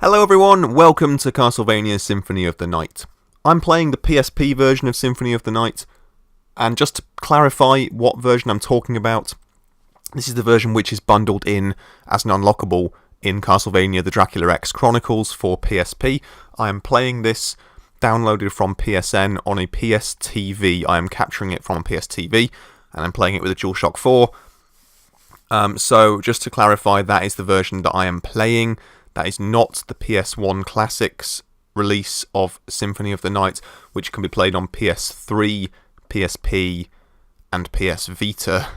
Hello everyone, welcome to Castlevania Symphony of the Night. I'm playing the PSP version of Symphony of the Night, and just to clarify what version I'm talking about, this is the version which is bundled in as an unlockable in Castlevania the Dracula X Chronicles for PSP. I am playing this downloaded from PSN on a PSTV. I am capturing it from a PSTV, and I'm playing it with a DualShock 4. So just to clarify, that is the version that I am playing. That is not the PS1 Classics release of Symphony of the Night, which can be played on PS3, PSP, and PS Vita.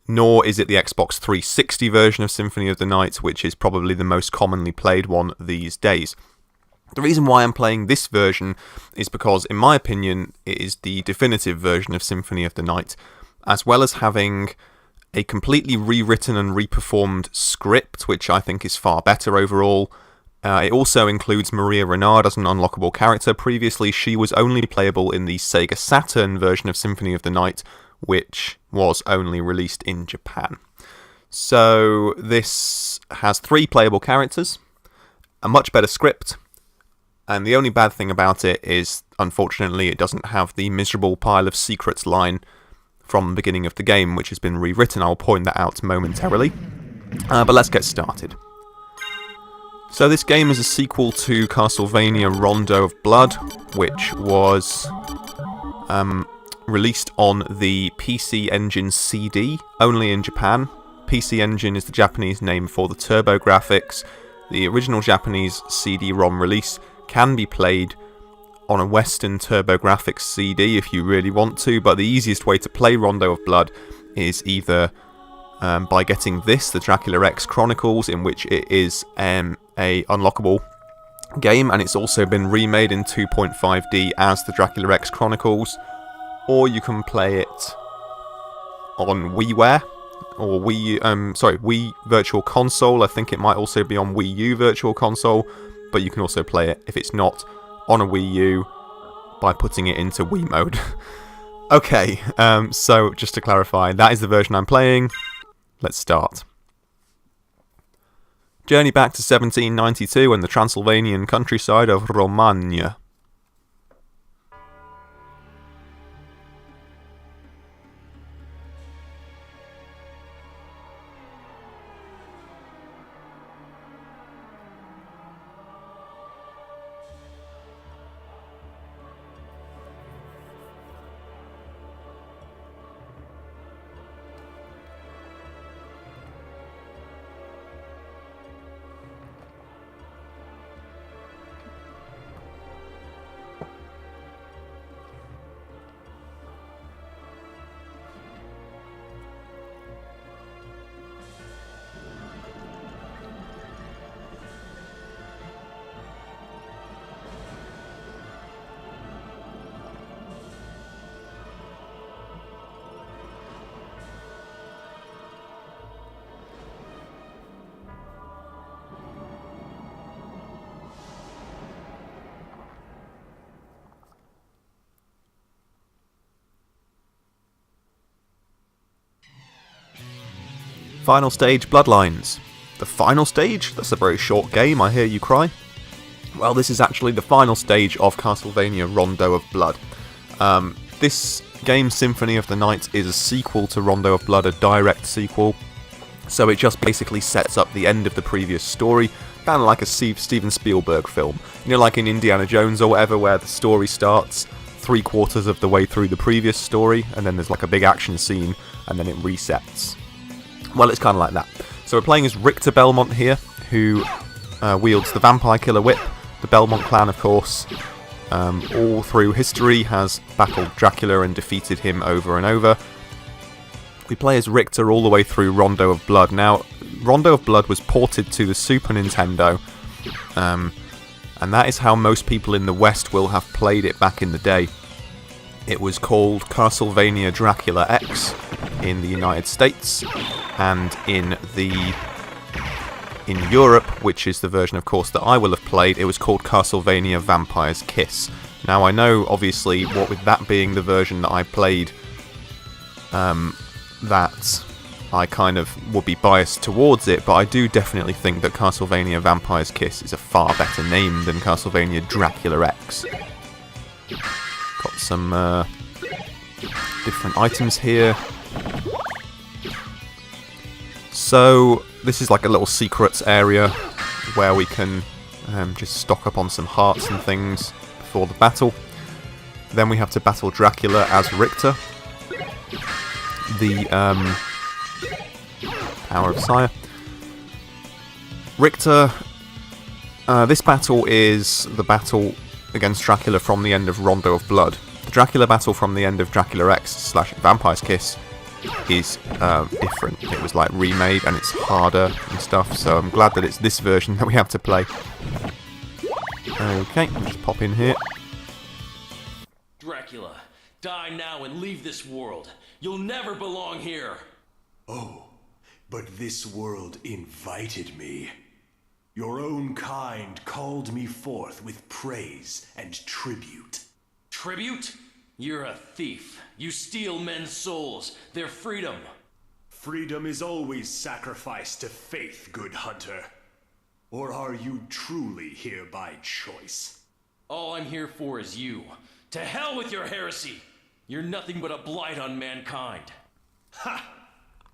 Nor is it the Xbox 360 version of Symphony of the Night, which is probably the most commonly played one these days. The reason why I'm playing this version is because, in my opinion, it is the definitive version of Symphony of the Night, as well as having a completely rewritten and reperformed script, which I think is far better overall. It also includes Maria Renard as an unlockable character. Previously, she was only playable in the Sega Saturn version of Symphony of the Night, which was only released in Japan. So this has 3 playable characters, a much better script, and the only bad thing about it is, unfortunately, it doesn't have the miserable pile of secrets line from the beginning of the game, which has been rewritten. I'll point that out momentarily. But let's get started. So this game is a sequel to Castlevania Rondo of Blood, which was released on the PC Engine CD, only in Japan. PC Engine is the Japanese name for the TurboGrafx. The original Japanese CD-ROM release can be played on a Western TurboGrafx CD if you really want to, but the easiest way to play Rondo of Blood is either by getting this, the Dracula X Chronicles, in which it is a unlockable game, and it's also been remade in 2.5D as the Dracula X Chronicles, or you can play it on WiiWare, or Wii Virtual Console. I think it might also be on Wii U Virtual Console, but you can also play it, if it's not on a Wii U, by putting it into Wii mode. Okay, so just to clarify, that is the version I'm playing. Let's start. Journey back to 1792 and the Transylvanian countryside of Romagna. Final stage, Bloodlines. The final stage? That's a very short game, I hear you cry. Well, this is actually the final stage of Castlevania Rondo of Blood. This game, Symphony of the Night, is a sequel to Rondo of Blood, a direct sequel. So it just basically sets up the end of the previous story, kind of like a Steven Spielberg film. You know, like in Indiana Jones or whatever, where the story starts 3/4 of the way through the previous story, and then there's like a big action scene, and then it resets. Well, it's kind of like that. So we're playing as Richter Belmont here, who wields the Vampire Killer Whip. The Belmont clan, of course, all through history, has battled Dracula and defeated him over and over. We play as Richter all the way through Rondo of Blood. Now, Rondo of Blood was ported to the Super Nintendo, and that is how most people in the West will have played it back in the day. It was called Castlevania Dracula X in the United States, and in Europe, which is the version, of course, that I will have played, it was called Castlevania Vampire's Kiss. Now, I know, obviously, what with that being the version that I played, that I kind of would be biased towards it, but I do definitely think that Castlevania Vampire's Kiss is a far better name than Castlevania Dracula X. Got some different items here. So this is like a little secrets area where we can just stock up on some hearts and things before the battle. Then we have to battle Dracula as Richter, the Power of Sire. Richter, this battle is the battle against Dracula from the end of Rondo of Blood. The Dracula battle from the end of Dracula X / Vampire's Kiss is different. It was like remade and it's harder and stuff, so I'm glad that it's this version that we have to play. Okay, we'll just pop in here. Dracula, die now and leave this world. You'll never belong here. Oh, but this world invited me. Your own kind called me forth with praise and tribute. Tribute? You're a thief. You steal men's souls, their freedom. Freedom is always sacrificed to faith, good hunter. Or are you truly here by choice? All I'm here for is you. To hell with your heresy! You're nothing but a blight on mankind. Ha!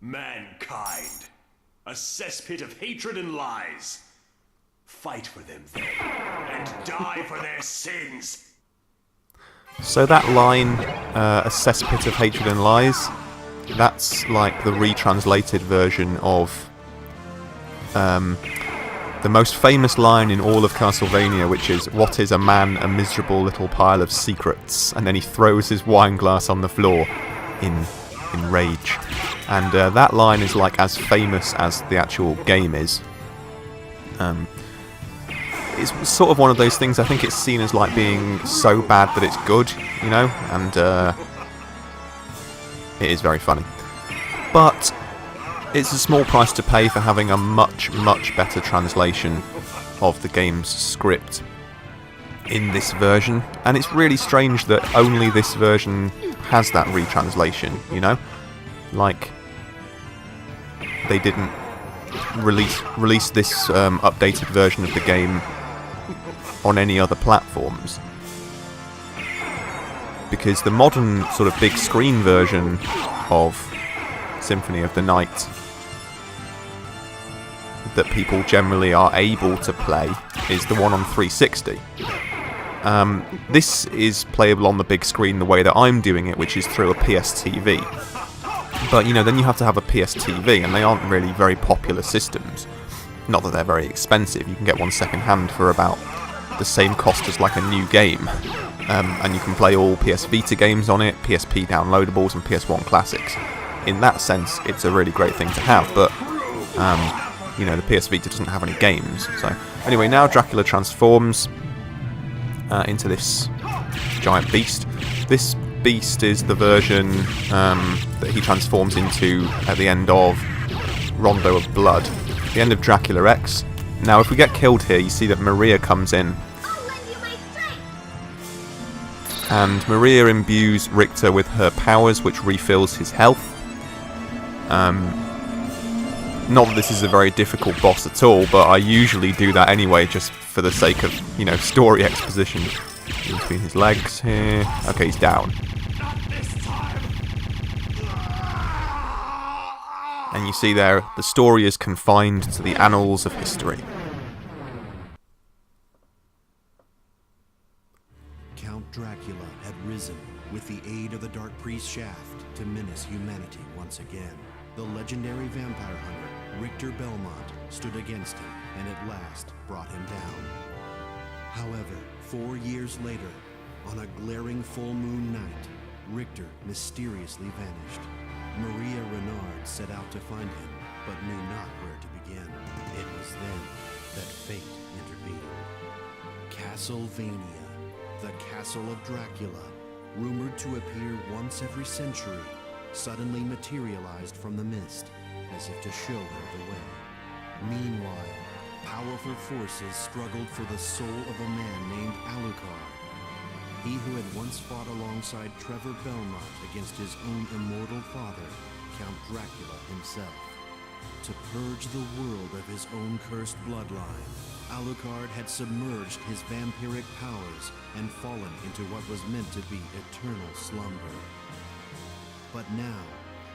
Mankind. A cesspit of hatred and lies. Fight for them then, and die for their sins! So that line, a cesspit of hatred and lies, that's like the retranslated version of the most famous line in all of Castlevania, which is, "What is a man? A miserable little pile of secrets." And then he throws his wine glass on the floor in rage. And that line is like as famous as the actual game is. It's sort of one of those things, I think it's seen as like being so bad that it's good, you know, and it is very funny. But it's a small price to pay for having a much, much better translation of the game's script in this version, and it's really strange that only this version has that retranslation, you know? Like, they didn't release this updated version of the game on any other platforms, because the modern sort of big screen version of Symphony of the Night that people generally are able to play is the one on 360. This is playable on the big screen the way that I'm doing it, which is through a PSTV. But, you know, then you have to have a PSTV, and they aren't really very popular systems. Not that they're very expensive. You can get one second hand for about the same cost as like a new game. And you can play all PS Vita games on it, PSP downloadables, and PS1 classics. In that sense, it's a really great thing to have, but, you know, the PS Vita doesn't have any games. So, anyway, now Dracula transforms into this giant beast. This beast is the version that he transforms into at the end of Rondo of Blood, the end of Dracula X. Now, if we get killed here, you see that Maria comes in, and Maria imbues Richter with her powers, which refills his health. Not that this is a very difficult boss at all, but I usually do that anyway, just for the sake of, you know, story exposition. In between his legs here. Okay, he's down. And you see there, the story is confined to the annals of history. Count Dracula had risen with the aid of the Dark Priest Shaft to menace humanity once again. The legendary vampire hunter, Richter Belmont, stood against him and at last brought him down. However, 4 years later, on a glaring full moon night, Richter mysteriously vanished. Maria Renard set out to find him, but knew not where to begin. It was then that fate intervened. Castlevania, the Castle of Dracula, rumored to appear once every century, suddenly materialized from the mist, as if to show her the way. Meanwhile, powerful forces struggled for the soul of a man named Alucard. He who had once fought alongside Trevor Belmont against his own immortal father Count Dracula himself. To purge the world of his own cursed bloodline, Alucard had submerged his vampiric powers and fallen into what was meant to be eternal slumber. But now,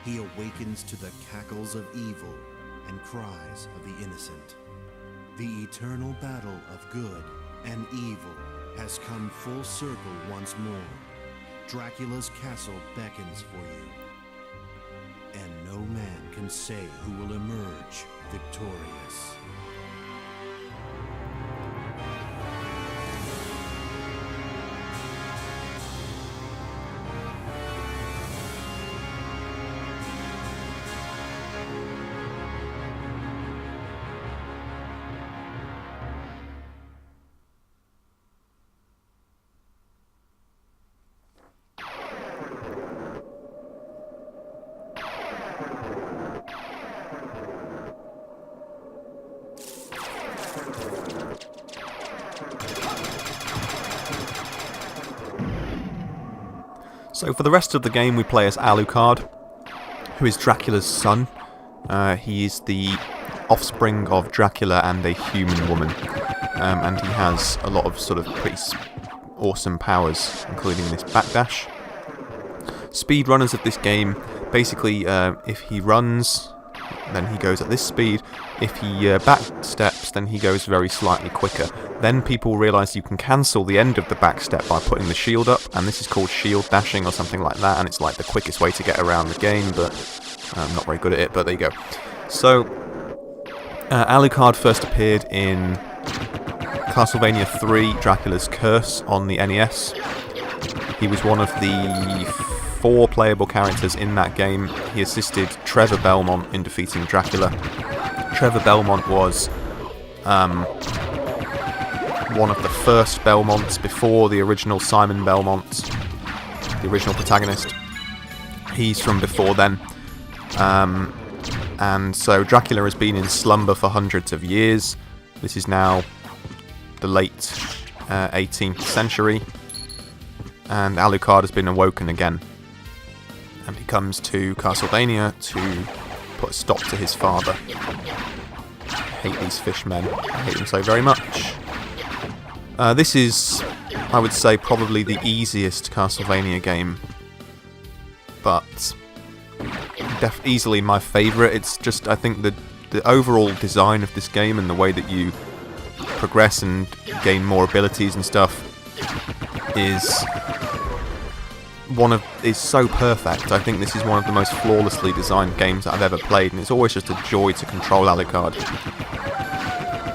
he awakens to the cackles of evil and cries of the innocent. The eternal battle of good and evil has come full circle once more. Dracula's castle beckons for you, and no man can say who will emerge victorious. So for the rest of the game we play as Alucard, who is Dracula's son. He is the offspring of Dracula and a human woman, and he has a lot of sort of pretty awesome powers, including this backdash. Speedrunners of this game, basically if he runs, then he goes at this speed. If he backsteps, then he goes very slightly quicker. Then people realise you can cancel the end of the backstep by putting the shield up, and this is called shield dashing or something like that, and it's like the quickest way to get around the game, but I'm not very good at it, but there you go. So, Alucard first appeared in Castlevania 3, Dracula's Curse on the NES. He was one of the 4 playable characters in that game. He assisted Richter Belmont in defeating Dracula. Richter Belmont was one of the first Belmonts before the original Simon Belmont, the original protagonist. He's from before then. And so Dracula has been in slumber for hundreds of years. This is now the late 18th century, and Alucard has been awoken again. And he comes to Castlevania to put a stop to his father. I hate these fishmen. I hate them so very much. This is, I would say, probably the easiest Castlevania game, but easily my favourite. It's just, I think, the overall design of this game and the way that you progress and gain more abilities and stuff is so perfect. I think this is one of the most flawlessly designed games that I've ever played, and it's always just a joy to control Alucard.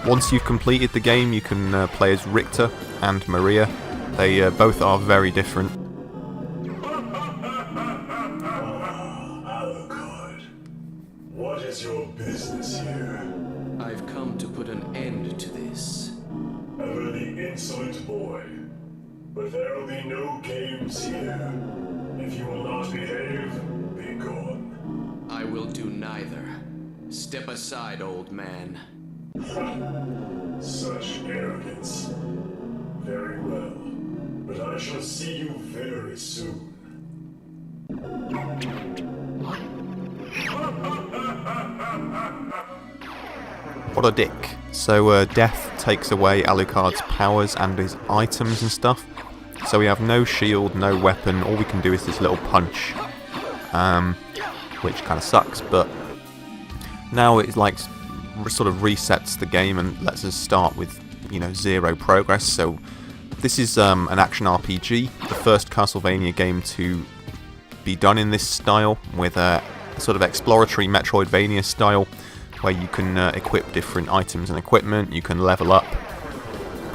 Once you've completed the game, you can play as Richter and Maria. They both are very different. Alucard, what is your business here? I've come to put an end to this. Ever the insolent boy. But there will be no games here. If you will not behave, be gone. I will do neither. Step aside, old man. Such arrogance. Very well. But I shall see you very soon. What a dick. So Death takes away Alucard's powers and his items and stuff. So we have no shield, no weapon, all we can do is this little punch. Which kind of sucks, but now it like sort of resets the game and lets us start with, 0 progress. So this is an action RPG, the first Castlevania game to be done in this style, with a sort of exploratory Metroidvania style, where you can equip different items and equipment, you can level up,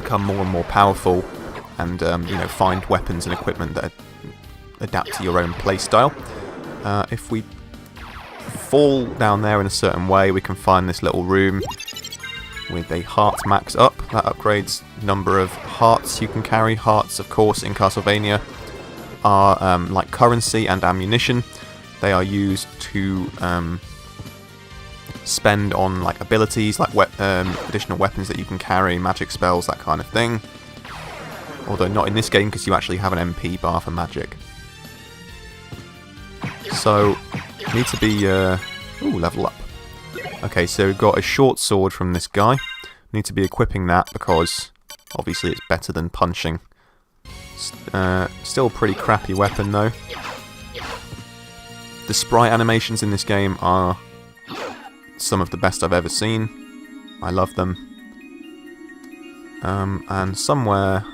become more and more powerful, and find weapons and equipment that adapt to your own playstyle. If we fall down there in a certain way, we can find this little room with a heart max up. That upgrades number of hearts you can carry. Hearts, of course, in Castlevania are like currency and ammunition. They are used to spend on like abilities, like additional weapons that you can carry, magic spells, that kind of thing. Although not in this game, because you actually have an MP bar for magic. So Need to be... ooh, level up. Okay, so we've got a short sword from this guy. Need to be equipping that because obviously it's better than punching. Still a pretty crappy weapon though. The sprite animations in this game are some of the best I've ever seen. I love them. And somewhere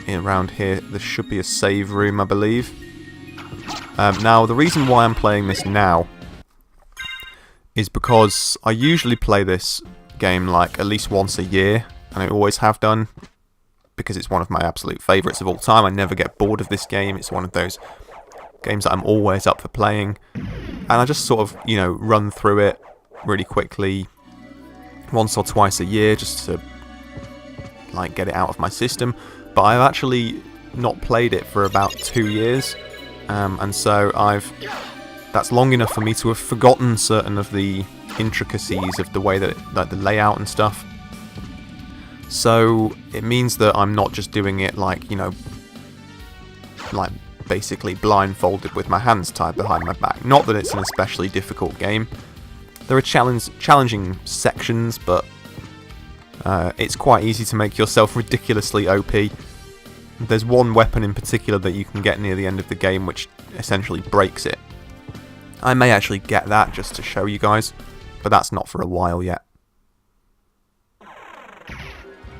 around here there should be a save room, I believe. Now, the reason why I'm playing this now is because I usually play this game like at least once a year, and I always have done, because it's one of my absolute favourites of all time. I never get bored of this game. It's one of those games that I'm always up for playing, and I just sort of, you know, run through it really quickly once or twice a year just to like get it out of my system. But I've actually not played it for about 2 years, and so that's long enough for me to have forgotten certain of the intricacies of the way that like the layout and stuff. So it means that I'm not just doing it like, you know, like basically blindfolded with my hands tied behind my back. Not that it's an especially difficult game. There are challenging sections, but it's quite easy to make yourself ridiculously OP. There's one weapon in particular that you can get near the end of the game which essentially breaks it. I may actually get that just to show you guys, but that's not for a while yet.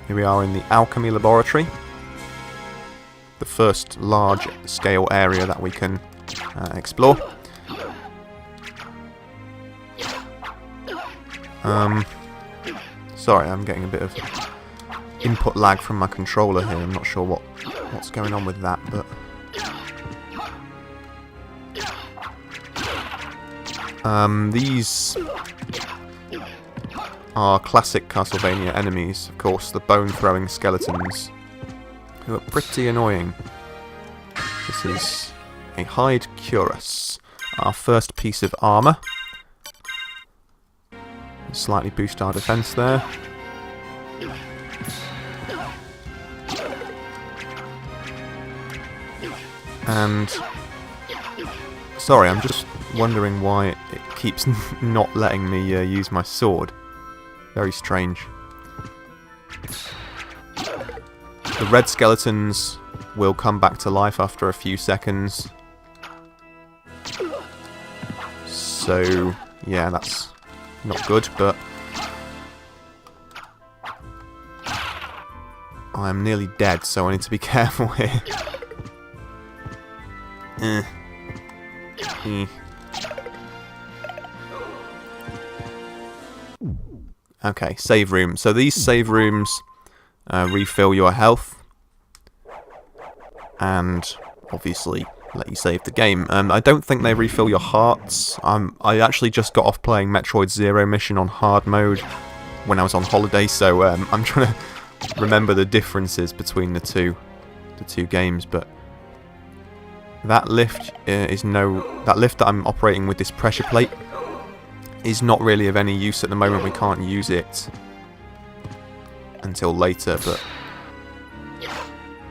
Here we are in the Alchemy Laboratory, the first large-scale area that we can explore. Sorry, I'm getting a bit of input lag from my controller here. I'm not sure what's going on with that, but... these are classic Castlevania enemies, of course, the bone-throwing skeletons, who are pretty annoying. This is a hide cuirass, our first piece of armour. Slightly boost our defence there. And... sorry, I'm just wondering why it keeps not letting me use my sword. Very strange. The red skeletons will come back to life after a few seconds. So, yeah, that's not good, but I'm nearly dead, so I need to be careful here. Okay, save room. So these save rooms refill your health and obviously let you save the game. I don't think they refill your hearts. I actually just got off playing Metroid Zero Mission on hard mode when I was on holiday, so I'm trying to remember the differences between the two games. But that lift that lift that I'm operating with this pressure plate is not really of any use at the moment. We can't use it until later, but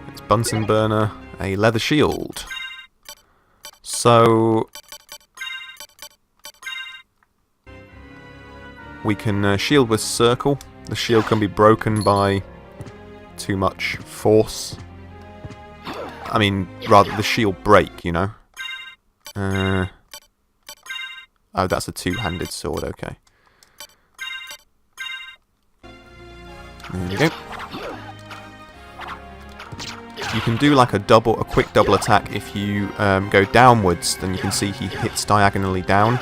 it's Bunsen burner, a leather shield. So we can shield with circle. The shield can be broken by too much force. I mean, rather the shield break, you know. Oh, that's a two-handed sword, okay. There you go. You can do like a quick double attack if you go downwards, then you can see he hits diagonally down.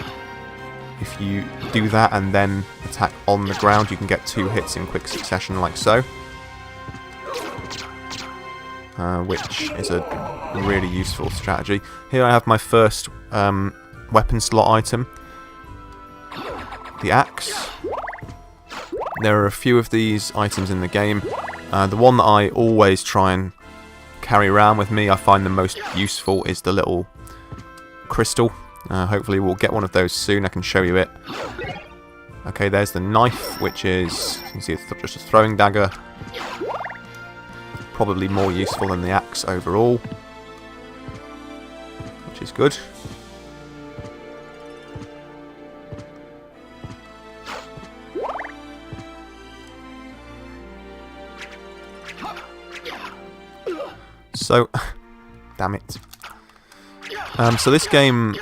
If you do that and then attack on the ground, you can get 2 hits in quick succession like so. Which is a really useful strategy. Here I have my first weapon slot item. The axe. There are a few of these items in the game. The one that I always try and carry around with me, I find the most useful, is the little crystal. Hopefully we'll get one of those soon. I can show you it. Okay, there's the knife, which is, you can see it's just a throwing dagger. Probably more useful than the axe overall, which is good. So, damn it. So this game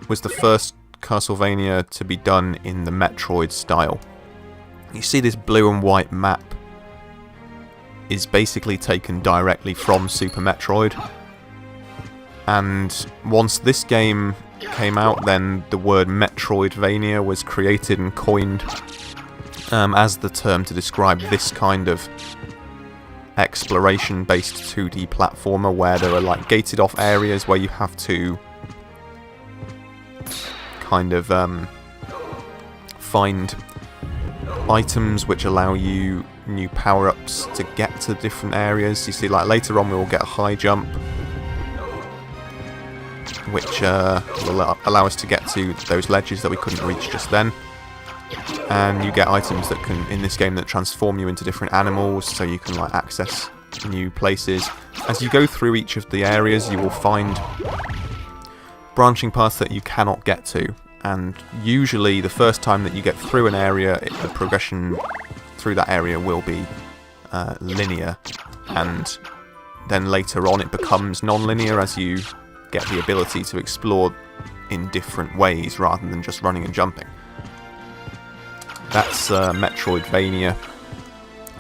was the first Castlevania to be done in the Metroid style. You see this blue and white map is basically taken directly from Super Metroid. And once this game came out, then the word Metroidvania was created and coined as the term to describe this kind of exploration-based 2D platformer where there are like gated off areas where you have to kind of find items which allow you new power-ups to get to different areas. You see, like later on we will get a high jump which will allow us to get to those ledges that we couldn't reach just then. And you get items that can, in this game, that transform you into different animals, so you can like access new places. As you go through each of the areas, you will find branching paths that you cannot get to, and usually the first time that you get through an area, the progression through that area will be linear, and then later on it becomes non-linear as you get the ability to explore in different ways rather than just running and jumping. That's Metroidvania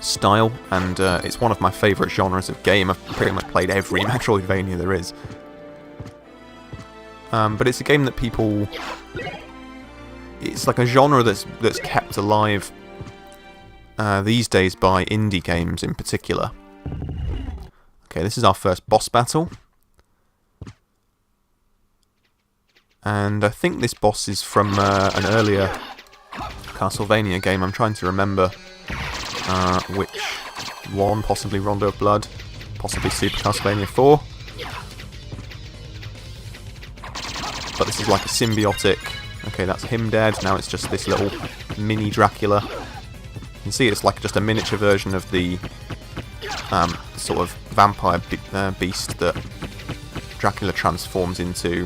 style, and it's one of my favourite genres of game. I've pretty much played every Metroidvania there is. But it's a game that people... It's like a genre that's kept alive these days by indie games in particular. Okay, this is our first boss battle. And I think this boss is from an earlier Castlevania game. I'm trying to remember which one, possibly Rondo of Blood, possibly Super Castlevania 4. But this is like a symbiotic. Okay, that's him dead. Now it's just this little mini Dracula. You can see it's like just a miniature version of the sort of vampire beast that Dracula transforms into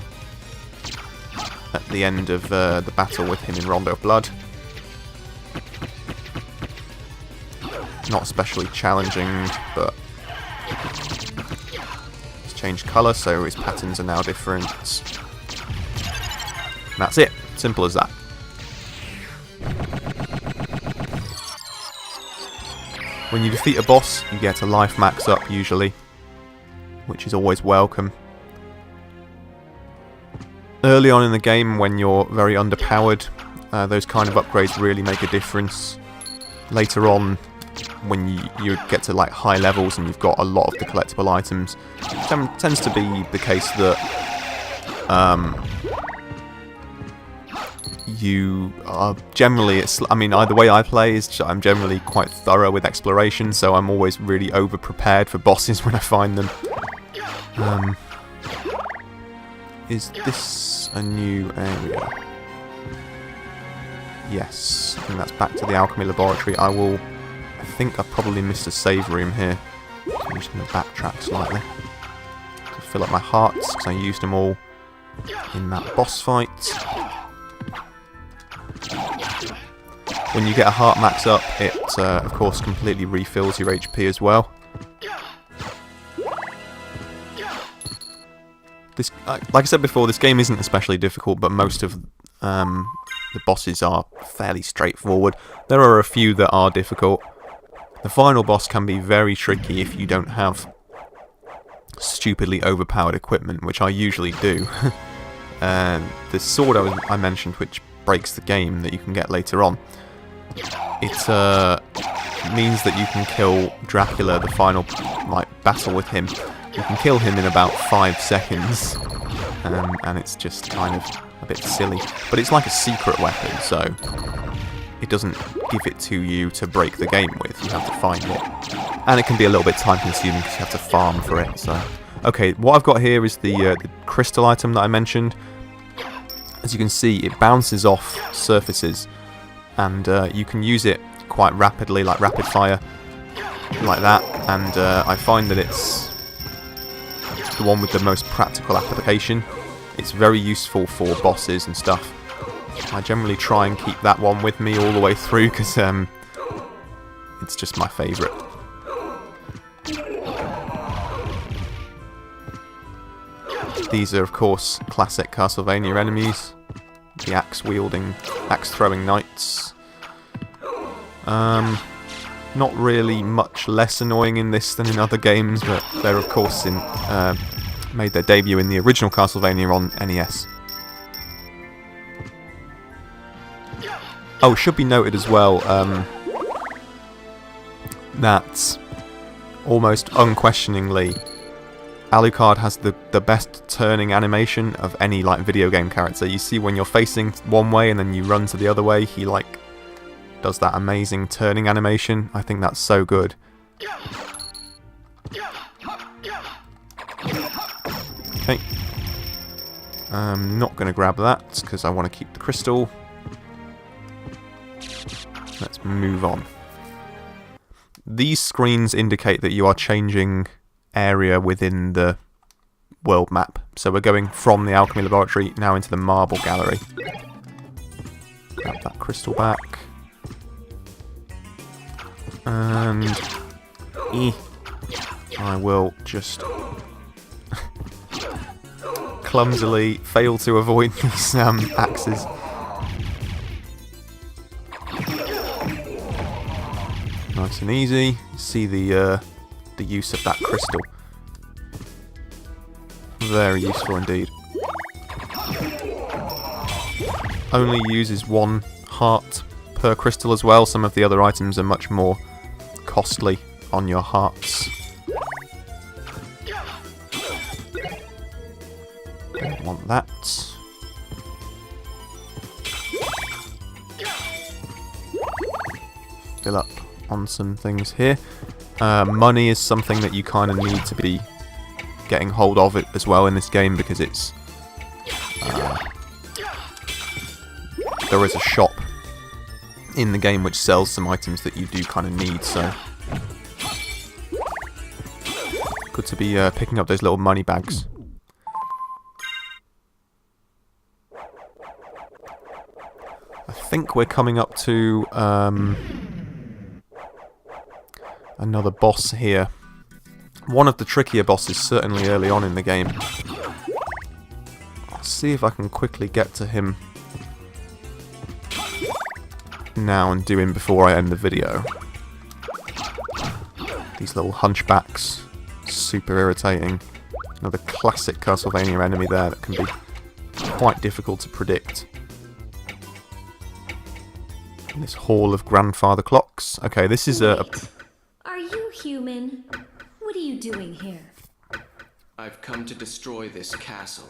at the end of the battle with him in Rondo of Blood. Not especially challenging, but he's changed colour, so his patterns are now different. And that's it. Simple as that. When you defeat a boss, you get a life max up usually, which is always welcome. Early on in the game, when you're very underpowered, those kind of upgrades really make a difference. Later on, when you get to like high levels and you've got a lot of the collectible items, it tends to be the case that you are generally, the way I play is I'm generally quite thorough with exploration, so I'm always really over-prepared for bosses when I find them. Is this a new area? Yes, I think that's back to the Alchemy Laboratory. I think I probably missed a save room here. So I'm just going to backtrack slightly to fill up my hearts, because I used them all in that boss fight. When you get a heart max up, it of course completely refills your HP as well. This, like I said before, this game isn't especially difficult, but most of the bosses are fairly straightforward. There are a few that are difficult. The final boss can be very tricky if you don't have stupidly overpowered equipment, which I usually do. The sword I mentioned, which breaks the game, that you can get later on, it means that you can kill Dracula, the final battle with him. You can kill him in about 5 seconds, and it's just kind of a bit silly. But it's like a secret weapon, so it doesn't give it to you to break the game with. You have to find it. And it can be a little bit time consuming because you have to farm for it. So, okay, what I've got here is the crystal item that I mentioned. As you can see, it bounces off surfaces, and you can use it quite rapidly, like rapid fire, like that. And I find that it's the one with the most practical application. It's very useful for bosses and stuff. I generally try and keep that one with me all the way through, because it's just my favourite. These are, of course, classic Castlevania enemies. The axe-wielding, axe-throwing knights. Not really much less annoying in this than in other games, but they're, of course, made their debut in the original Castlevania on NES. Oh, it should be noted as well that almost unquestioningly Alucard has the best turning animation of any like video game character. You see when you're facing one way and then you run to the other way, he like does that amazing turning animation. I think that's so good. Okay. I'm not going to grab that because I want to keep the crystal. Let's move on. These screens indicate that you are changing area within the world map. So we're going from the Alchemy Laboratory now into the Marble Gallery. Grab that crystal back. And I will just clumsily fail to avoid these axes. Nice and easy. See the use of that crystal. Very useful indeed. Only uses 1 heart per crystal as well. Some of the other items are much more costly on your hearts. Don't want that. Fill up on some things here. Money is something that you kind of need to be getting hold of it as well in this game, because it's there is a shop in the game which sells some items that you do kind of need, so good to be picking up those little money bags. I think we're coming up to another boss here. One of the trickier bosses, certainly early on in the game. I'll see if I can quickly get to him now and do him before I end the video. These little hunchbacks, super irritating. Another classic Castlevania enemy there that can be quite difficult to predict. And this hall of grandfather clocks. Okay, this is a... Are you human? What are you doing here? I've come to destroy this castle.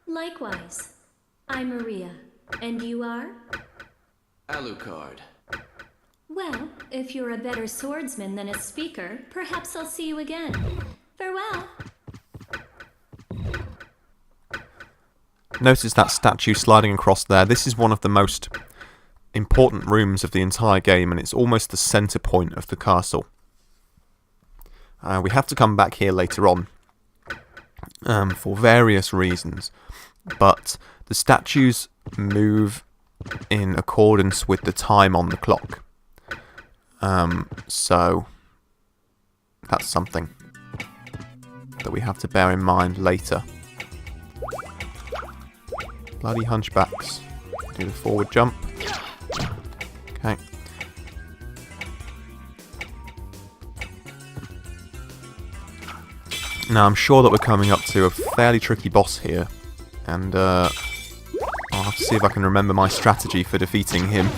Likewise. I'm Maria. And you are? Alucard. Well, if you're a better swordsman than a speaker, perhaps I'll see you again. Farewell. Notice that statue sliding across there. This is one of the most important rooms of the entire game, and it's almost the centre point of the castle. We have to come back here later on for various reasons, but the statues move in accordance with the time on the clock. So that's something that we have to bear in mind later. Bloody hunchbacks. Do the forward jump. Okay. Now I'm sure that we're coming up to a fairly tricky boss here, and I'll have to see if I can remember my strategy for defeating him.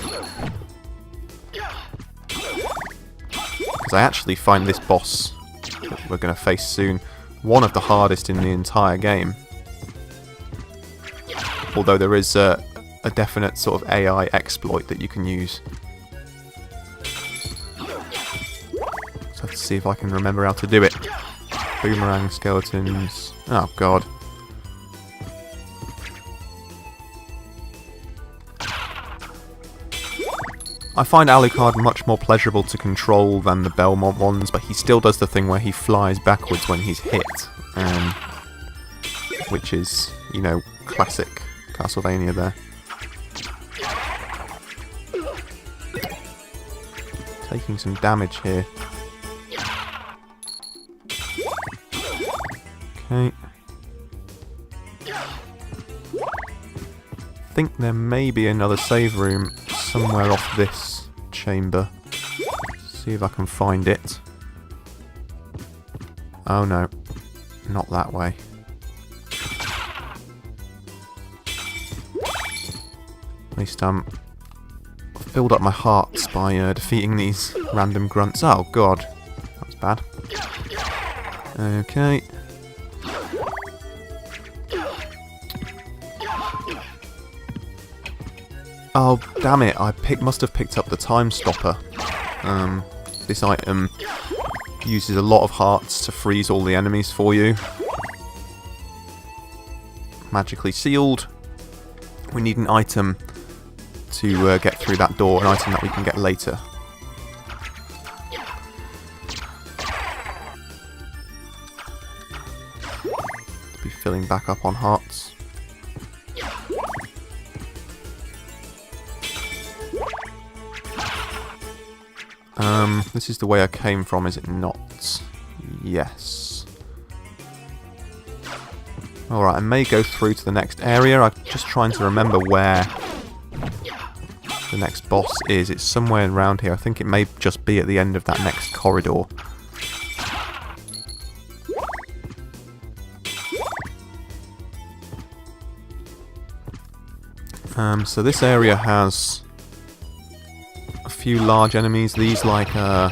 Because I actually find this boss that we're going to face soon one of the hardest in the entire game. Although there is a definite sort of AI exploit that you can use. So let's see if I can remember how to do it. Boomerang skeletons. Oh god. I find Alucard much more pleasurable to control than the Belmont ones, but he still does the thing where he flies backwards when he's hit, which is, you know, classic Castlevania there. Taking some damage here. Okay. think there may be another save room somewhere off this chamber. See if I can find it. Oh no, not that way. At least I've filled up my hearts by defeating these random grunts. Oh god, that was bad. Okay. Oh damn it! I must have picked up the time stopper. This item uses a lot of hearts to freeze all the enemies for you. Magically sealed. We need an item to get through that door, an item that we can get later. To be filling back up on hearts. This is the way I came from, is it not? Yes. Alright, I may go through to the next area. I'm just trying to remember where the next boss is. It's somewhere around here. I think it may just be at the end of that next corridor. So this area has a few large enemies. These like, I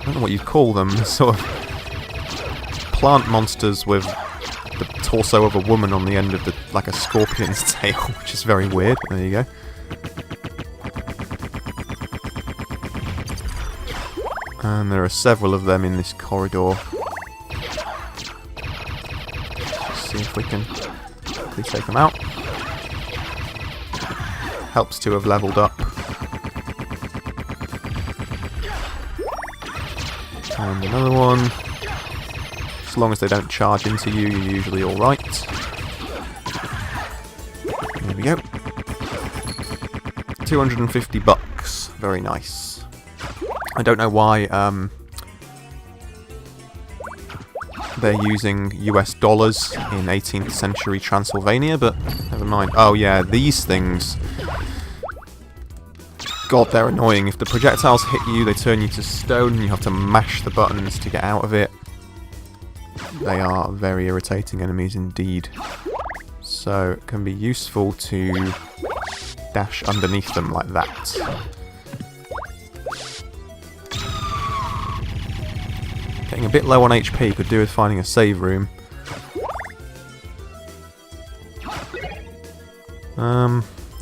don't know what you'd call them, sort of plant monsters with the torso of a woman on the end of like a scorpion's tail, which is very weird. There you go. And there are several of them in this corridor. Let's see if we can quickly take them out. Helps to have leveled up. And another one. As long as they don't charge into you, you're usually alright. There we go. 250 bucks. Very nice. I don't know why they're using US dollars in 18th century Transylvania, but never mind. Oh yeah, these things. God, they're annoying. If the projectiles hit you, they turn you to stone and you have to mash the buttons to get out of it. They are very irritating enemies indeed. So it can be useful to dash underneath them like that. Getting a bit low on HP, could do with finding a save room.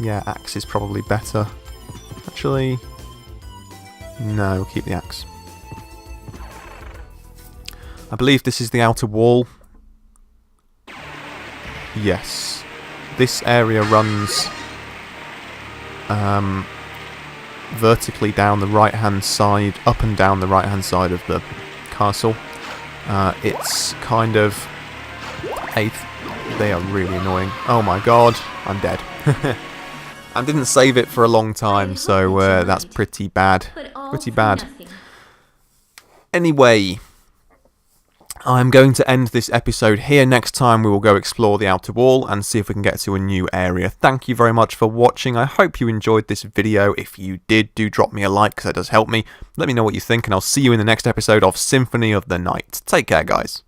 Yeah, axe is probably better. Actually, no, we'll keep the axe. I believe this is the outer wall. Yes. This area runs vertically down the right-hand side, up and down the right-hand side of the castle. It's kind of... They are really annoying. Oh my god, I'm dead. I didn't save it for a long time, so that's pretty bad. Pretty bad. Anyway, I'm going to end this episode here. Next time we will go explore the outer wall and see if we can get to a new area. Thank you very much for watching. I hope you enjoyed this video. If you did, do drop me a like, because that does help me. Let me know what you think, and I'll see you in the next episode of Symphony of the Night. Take care, guys.